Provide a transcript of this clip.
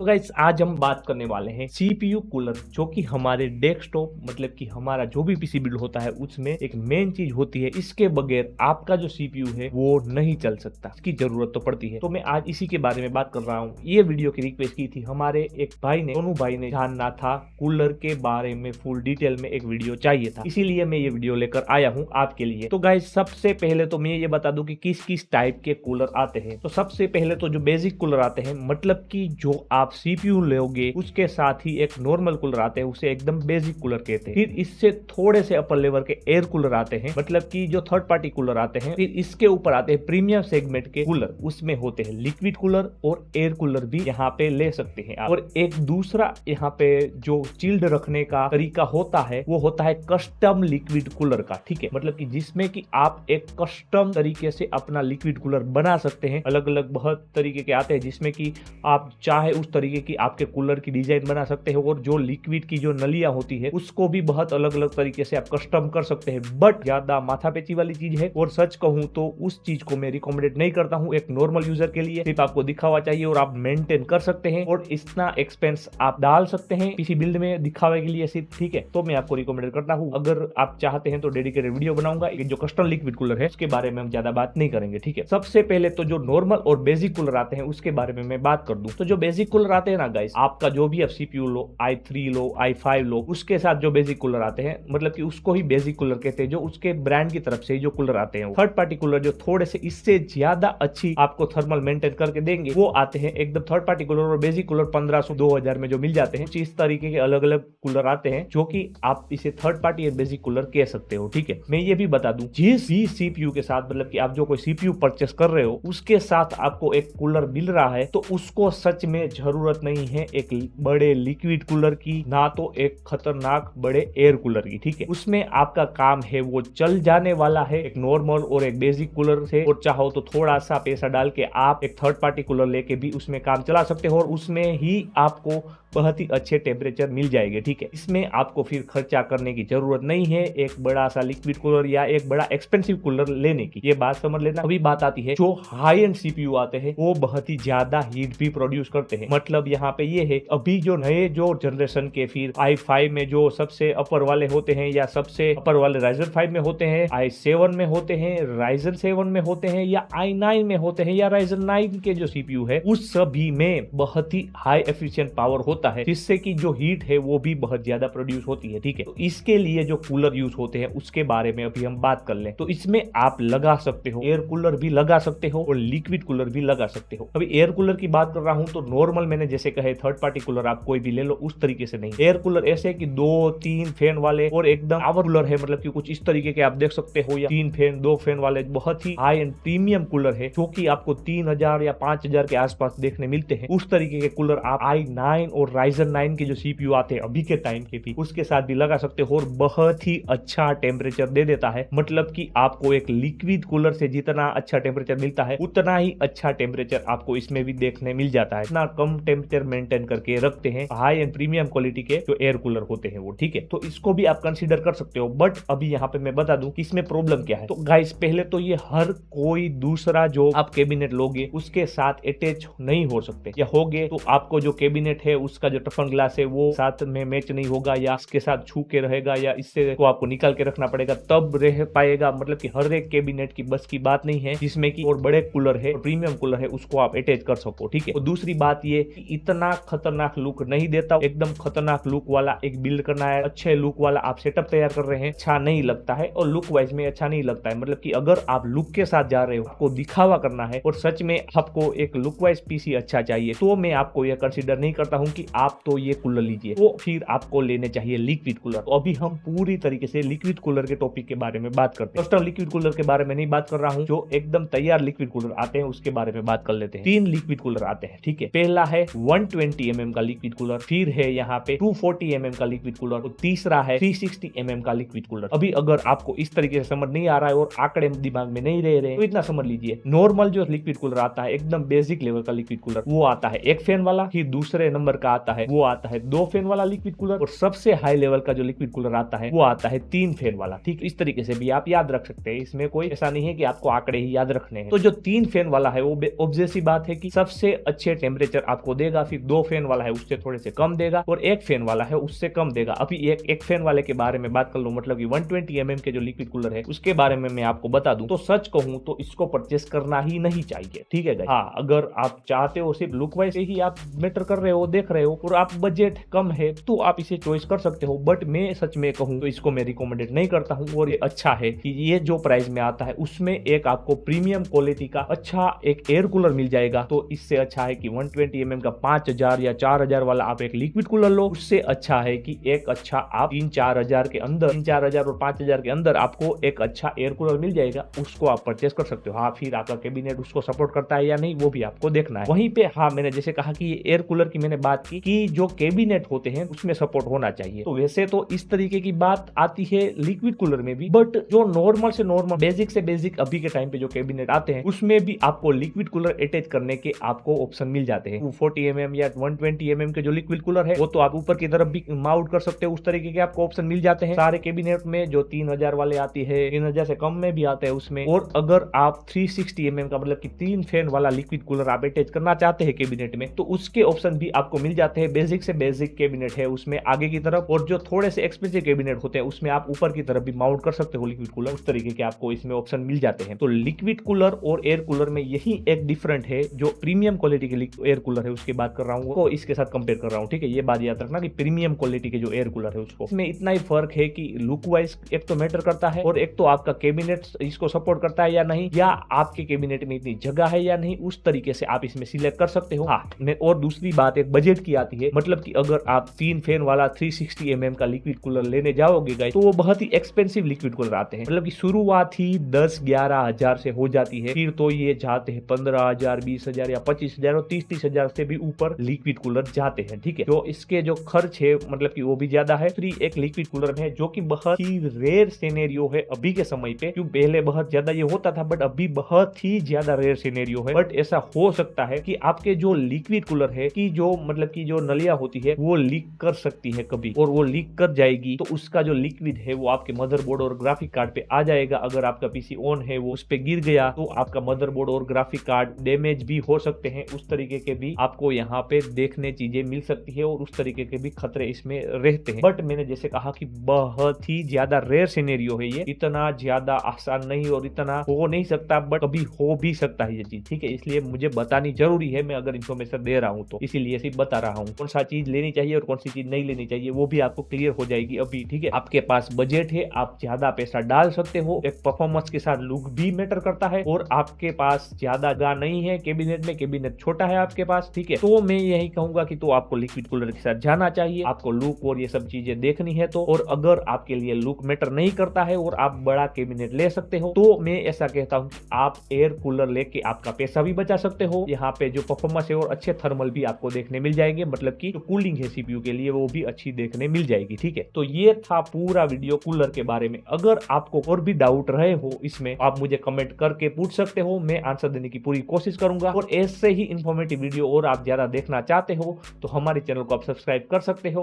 तो गाइस आज हम बात करने वाले हैं सीपीयू कूलर, जो कि हमारे डेस्कटॉप मतलब कि हमारा जो भी पीसी बिल्ड होता है उसमें एक मेन चीज होती है। इसके बगैर आपका जो सीपीयू है वो नहीं चल सकता, इसकी जरूरत तो पड़ती है। तो मैं आज इसी के बारे में बात कर रहा हूँ। ये वीडियो की रिक्वेस्ट की थी हमारे एक भाई ने, सोनू भाई ने, जानना था कूलर के बारे में फुल डिटेल में एक वीडियो चाहिए था, इसीलिए मैं ये वीडियो लेकर आया हूँ आपके लिए। तो गाइस सबसे पहले तो मैं ये बता दूं कि किस किस टाइप के कूलर आते हैं। तो सबसे पहले तो जो बेसिक कूलर आते हैं, मतलब कि जो आप सीपीयू लोगे उसके साथ ही एक नॉर्मल कूलर आते हैं, उसे एकदम बेसिक कूलर कहते हैं। फिर इससे थोड़े से अपर लेवल के एयर कूलर आते हैं, मतलब कि जो थर्ड पार्टी कूलर आते हैं। फिर इसके ऊपर आते हैं प्रीमियम सेगमेंट के कूलर, उसमें होते हैं लिक्विड कूलर और एयर कूलर भी यहाँ पे ले सकते हैं आप। और एक दूसरा यहाँ पे जो चिल्ड रखने का तरीका होता है वो होता है कस्टम लिक्विड कूलर का, ठीक है। मतलब कि जिसमें कि आप एक कस्टम तरीके से अपना लिक्विड कूलर बना सकते हैं। अलग अलग बहुत तरीके के आते हैं जिसमें कि आप चाहे उस तरीके की आपके कूलर की डिजाइन बना सकते हो, और जो लिक्विड की जो नलियां होती है उसको भी बहुत अलग अलग तरीके से आप कस्टम कर सकते हैं। बट ज्यादा माथापेची वाली चीज है, और सच कहूं तो उस चीज को मैं रिकमेंडेड नहीं करता हूं एक नॉर्मल यूजर के लिए। सिर्फ आपको दिखावा चाहिए और आप मेंटेन कर सकते हैं, और इतना एक्सपेंस आप डाल सकते हैं पीसी बिल्ड में दिखावे के लिए सिर्फ, ठीक है। तो मैं आपको रिकमेंडेड करता हूं। अगर आप चाहते हैं तो डेडिकेटेड वीडियो बनाऊंगा। जो कस्टम लिक्विड कूलर है उसके बारे में हम ज्यादा बात नहीं करेंगे, ठीक है। सबसे पहले तो जो नॉर्मल और बेसिक कूलर आते हैं उसके बारे में मैं बात कर दूं। तो जो बेसिक कूलर आते हैं ना गाइस, आपका जो भी आप सीपीयू लो, i3 लो, i5 लो, उसके साथ जो बेसिक कूलर आते हैं, मतलब कि उसको ही बेसिक कूलर कहते हैं। जो उसके ब्रांड की तरफ से जो कूलर आते हैं, थर्ड पार्टी कूलर जो थोड़े से इससे ज्यादा अच्छी आपको थर्मल मेंटेन करके देंगे, वो आते हैं एकदम थर्ड पार्टी कूलर। और बेसिक कूलर 1500 2000 में जो मिल जाते हैं, इस तरीके के अलग अलग कूलर आते हैं, जो कि आप इसे थर्ड पार्टी या बेसिक कूलर कह सकते हो, ठीक है। मैं ये भी बता दूं, जिस भी सीपीयू के साथ, मतलब कि आप जो कोई सीपीयू परचेस कर रहे हो उसके साथ आपको एक कूलर मिल रहा है, तो उसको सच में जरूरत नहीं है एक बड़े लिक्विड कूलर की, ना तो एक खतरनाक बड़े एयर कूलर की, ठीक है। उसमें आपका काम है वो चल जाने वाला है एक नॉर्मल और एक बेसिक कूलर से। और चाहो तो थोड़ा सा पैसा डाल के आप एक थर्ड पार्टी कूलर लेके भी उसमें काम चला सकते हो, और उसमें ही आपको बहुत ही अच्छे टेम्परेचर मिल जाएंगे, ठीक है। इसमें आपको फिर खर्चा करने की जरूरत नहीं है एक बड़ा सा लिक्विड कूलर या एक बड़ा एक्सपेंसिव कूलर लेने की। ये बात समझ लेना। अभी बात आती है जो हाई एंड सीपीयू आते हैं, वो बहुत ही ज्यादा हीट भी प्रोड्यूस करते हैं। मतलब यहाँ पे ये है, अभी जो नए जो जनरेशन के फिर i5 में जो सबसे अपर वाले होते हैं, या सबसे अपर वाले राइजन 5 में होते हैं, i7 में होते हैं, राइजन 7 में होते हैं, या i9 में होते हैं, या राइजन 9 के जो सीपीयू है उस सभी में बहुत ही हाई एफिशिएंट पावर होता है, जिससे कि जो हीट है वो भी बहुत ज्यादा प्रोड्यूस होती है, ठीक है। तो इसके लिए जो कूलर यूज होते हैं उसके बारे में अभी हम बात कर लें। तो इसमें आप लगा सकते हो एयर कूलर भी लगा सकते हो, और लिक्विड कूलर भी लगा सकते हो। अभी एयर कूलर की बात कर रहा हूं तो नॉर्मल मैंने जैसे कहे थर्ड पार्टी कूलर आप कोई भी ले लो, उस तरीके से नहीं। एयर कूलर ऐसे कि 2-3 फैन वाले और एकदम पावर कूलर है, मतलब कि कुछ इस तरीके के आप देख सकते हो, या 3 फैन 2 फैन वाले बहुत ही हाई एंड प्रीमियम कूलर है, जो कि आपको 3000 या 5000 के आसपास देखने मिलते हैं। उस तरीके के कूलर आप i9 और राइजन 9 के जो सीपीयू आते हैं अभी के टाइम के भी, उसके साथ भी लगा सकते हो, और बहुत ही अच्छा टेम्परेचर दे देता है। मतलब कि आपको एक लिक्विड कूलर से जितना अच्छा टेम्परेचर मिलता है उतना ही अच्छा टेम्परेचर आपको इसमें भी देखने मिल जाता है। इतना कम टेम्परेचर मेंटेन करके रखते हैं हाई एंड प्रीमियम क्वालिटी के जो एयर कूलर होते हैं वो, ठीक है। तो इसको भी आप कंसीडर कर सकते हो। बट अभी यहाँ पे मैं बता दूं कि इसमें प्रॉब्लम क्या है। तो गाइस पहले तो ये हर कोई दूसरा जो आप कैबिनेट लोगे उसके साथ अटैच नहीं हो सकते, या होगे तो आपको जो कैबिनेट है उसका जो टफन ग्लास है वो साथ में मैच नहीं होगा, या इसके साथ छू के रहेगा, या इससे को आपको निकाल के रखना पड़ेगा तब रह पाएगा। मतलब कि हर एक कैबिनेट की बस की बात नहीं है जिसमें कि और बड़े कूलर है और प्रीमियम कूलर है उसको आप अटैच कर सको, ठीक है। और दूसरी बात ये कि इतना खतरनाक लुक नहीं देता। एकदम खतरनाक लुक वाला एक बिल्ड करना है, अच्छे लुक वाला आप सेटअप तैयार कर रहे हैं, अच्छा नहीं लगता है, और लुक वाइज में अच्छा नहीं लगता है। मतलब कि अगर आप लुक के साथ जा रहे हो, आपको दिखावा करना है और सच में आपको एक लुक वाइज पीसी अच्छा चाहिए, तो मैं आपको यह कंसीडर नहीं करता हूं कि आप तो ये कूलर लीजिए, तो फिर आपको लेने चाहिए लिक्विड कूलर। तो अभी हम पूरी तरीके से लिक्विड कूलर के टॉपिक के बारे में बात करते हैं। दोस्तों लिक्विड कूलर के बारे में नहीं बात कर रहा हूं, जो एकदम तैयार लिक्विड कूलर आते हैं उसके बारे में बात कर लेते हैं। 3 लिक्विड कूलर आते हैं, ठीक है। पहला है 120 mm का लिक्विड कूलर, फिर है यहाँ पे 240 mm का लिक्विड कूलर, और तीसरा है 360 mm का लिक्विड कूलर। अभी अगर आपको इस तरीके से समझ नहीं आ रहा है और आंकड़े दिमाग में नहीं रह रहे तो इतना समझ लीजिए, नॉर्मल जो लिक्विड कूलर आता है एकदम बेसिक लेवल का लिक्विड कूलर, वो आता है 1 फैन वाला। फिर दूसरे नंबर का आता है वो आता है 2 फैन वाला लिक्विड कूलर, और सबसे हाई लेवल का जो लिक्विड कूलर आता है वो आता है 3 फैन वाला, ठीक। इस तरीके से भी आप याद रख सकते हैं, इसमें कोई ऐसा नहीं है कि आपको आंकड़े ही याद रखने हैं। तो जो 3 फैन वाला है वो ऑब्वियस सी बात है कि सबसे अच्छे टेम्परेचर आपको आपको देगा, फिर 2 फैन वाला है उससे थोड़े से कम देगा, और 1 फैन वाला है उससे कम देगा। अभी एक फैन वाले के बारे में बात कर लो, मतलब कि 120 mm के जो लिक्विड कूलर है उसके बारे में मैं आपको बता दूं तो सच कहूं तो इसको परचेस करना ही नहीं चाहिए, ठीक है गाइस। हाँ, अगर आप चाहते हो सिर्फ लुक वाइज ही आप मैटर कर रहे हो, देख रहे हो, और आप बजट कम है तो आप इसे चॉइस कर सकते हो, बट मैं सच में कहूं तो इसको मैं रिकमेंडेड नहीं करता हूं। और ये अच्छा है कि ये जो प्राइस में आता है उसमें एक आपको प्रीमियम क्वालिटी का अच्छा एक एयर कूलर मिल जाएगा। तो इससे अच्छा है कि 120 mm का 5000 या 4000 वाला आप एक लिक्विड कूलर लो, उससे अच्छा है कि एक अच्छा आप 3-4 हजार के अंदर, 3-4 हजार और 5000 के अंदर आपको एक अच्छा एयर कूलर मिल जाएगा, उसको आप परचेस कर सकते हो। हाँ, फिर आपका कैबिनेट उसको सपोर्ट करता है या नहीं वो भी आपको देखना है। वहीं पे हाँ, मैंने जैसे कहा कि एयर कूलर की मैंने बात की कि जो कैबिनेट होते हैं उसमें सपोर्ट होना चाहिए, तो वैसे तो इस तरीके की बात आती है लिक्विड कूलर में भी, बट जो नॉर्मल से नॉर्मल, बेसिक से बेसिक अभी के टाइम पे जो कैबिनेट आते हैं उसमें भी आपको लिक्विड कूलर अटैच करने के आपको ऑप्शन मिल जाते हैं। 40 mm या 120 mm के जो लिक्विड कूलर है वो तो आप ऊपर की तरफ भी माउंट कर सकते हो, उस तरीके के आपको ऑप्शन मिल जाते हैं सारे कैबिनेट में। जो 3000 वाले आती है, 3000 से कम में भी आते हैं उसमें। और अगर आप 360 mm का मतलब कि 3 फैन वाला लिक्विड कूलर आप अटैच करना चाहते हैं कैबिनेट में तो उसके ऑप्शन भी आपको मिल जाते हैं। बेसिक से बेसिक कैबिनेट है उसमें आगे की तरफ, और जो थोड़े से एक्सपेंसिव कैबिनेट होते हैं उसमें आप ऊपर की तरफ भी माउंट कर सकते हो लिक्विड कूलर, उस तरीके के आपको इसमें ऑप्शन मिल जाते हैं। तो लिक्विड कूलर और एयर कूलर में यही एक डिफरेंट है। जो प्रीमियम क्वालिटी के एयर कूलर है उसकी बात कर रहा हूँ, तो इसके साथ कंपेयर कर रहा हूँ, ठीक है। ये बात याद रखना कि प्रीमियम क्वालिटी के जो एयर कूलर है उसको, इसमें इतना ही फर्क है कि लुक वाइज एक तो मैटर करता है, और एक तो आपका कैबिनेट इसको सपोर्ट करता है या नहीं, या आपके कैबिनेट में इतनी जगह है या नहीं, उस तरीके से आप इसमें सिलेक्ट कर सकते हो। हाँ, और दूसरी बात एक बजट की आती है, मतलब कि अगर आप 3 फैन वाला 360 mm का लिक्विड कूलर लेने जाओगे गाइस तो वो बहुत ही एक्सपेंसिव लिक्विड कूलर आते हैं, मतलब कि शुरुआत ही 10-11 हजार से हो जाती है, फिर तो ये जाते हैं 15,000, 20,000 या 25,000 और 30-30 हजार से भी ऊपर लिक्विड कूलर जाते हैं, ठीक है। तो इसके जो खर्च है मतलब कि वो भी ज्यादा है। फ्री एक लिक्विड कूलर में है जो कि बहुत ही रेयर सिनेरियो है अभी के समय पे, क्यों पहले बहुत ज्यादा ये होता था बट अभी बहुत ही ज्यादा रेयर सिनेरियो है। बट ऐसा हो सकता है कि आपके जो लिक्विड कूलर है कि जो मतलब कि जो नलिया होती है वो लीक कर सकती है कभी, और वो लीक कर जाएगी तो उसका जो लिक्विड है वो आपके मदरबोर्ड और ग्राफिक कार्ड पे आ जाएगा। अगर आपका पीसी ऑन है वो उस पे गिर गया तो आपका मदरबोर्ड और ग्राफिक कार्ड डैमेज भी हो सकते हैं। उस तरीके के भी आपको यहाँ पे देखने चीजें मिल सकती है, और उस तरीके के भी खतरे इसमें रहते हैं। बट मैंने जैसे कहा कि बहुत ही ज्यादा रेयर सिनेरियो है ये, इतना ज्यादा आसान नहीं और इतना हो नहीं सकता, बट कभी हो भी सकता है ये चीज, ठीक है। इसलिए मुझे बतानी जरूरी है, मैं अगर इन्फॉर्मेशन दे रहा हूँ तो इसीलिए सिर्फ बता रहा हूँ। कौन सा चीज लेनी चाहिए और कौन सी चीज नहीं लेनी चाहिए वो भी आपको क्लियर हो जाएगी अभी, ठीक है। आपके पास बजट है, आप ज्यादा पैसा डाल सकते हो, एक परफॉर्मेंस के साथ लुक भी मैटर करता है, और आपके पास ज्यादा जगह नहीं है कैबिनेट में, कैबिनेट छोटा है आपके पास, ठीक है। तो मैं यही कहूंगा कि तो आपको लिक्विड कूलर के साथ जाना चाहिए, आपको लुक और ये सब चीजें देखनी है तो। और अगर आपके लिए लुक मैटर नहीं करता है और आप बड़ा कैबिनेट ले सकते हो तो मैं ऐसा कहता हूं कि आप एयर कूलर लेके आपका पैसा भी बचा सकते हो। यहाँ पे जो परफॉर्मेंस है और अच्छे थर्मल भी आपको देखने मिल जाएंगे, मतलब कि जो कूलिंग है सीपीयू के लिए वो भी अच्छी देखने मिल जाएगी, ठीक है। तो ये था पूरा वीडियो कूलर के बारे में। अगर आपको और भी डाउट रहे हो इसमें आप मुझे कमेंट करके पूछ सकते हो, मैं आंसर देने की पूरी कोशिश करूंगा। और ऐसे ही इंफॉर्मेटिव वीडियो और आप ज्यादा देखना चाहते हो तो हमारे चैनल को आप सब्सक्राइब कर सकते हो।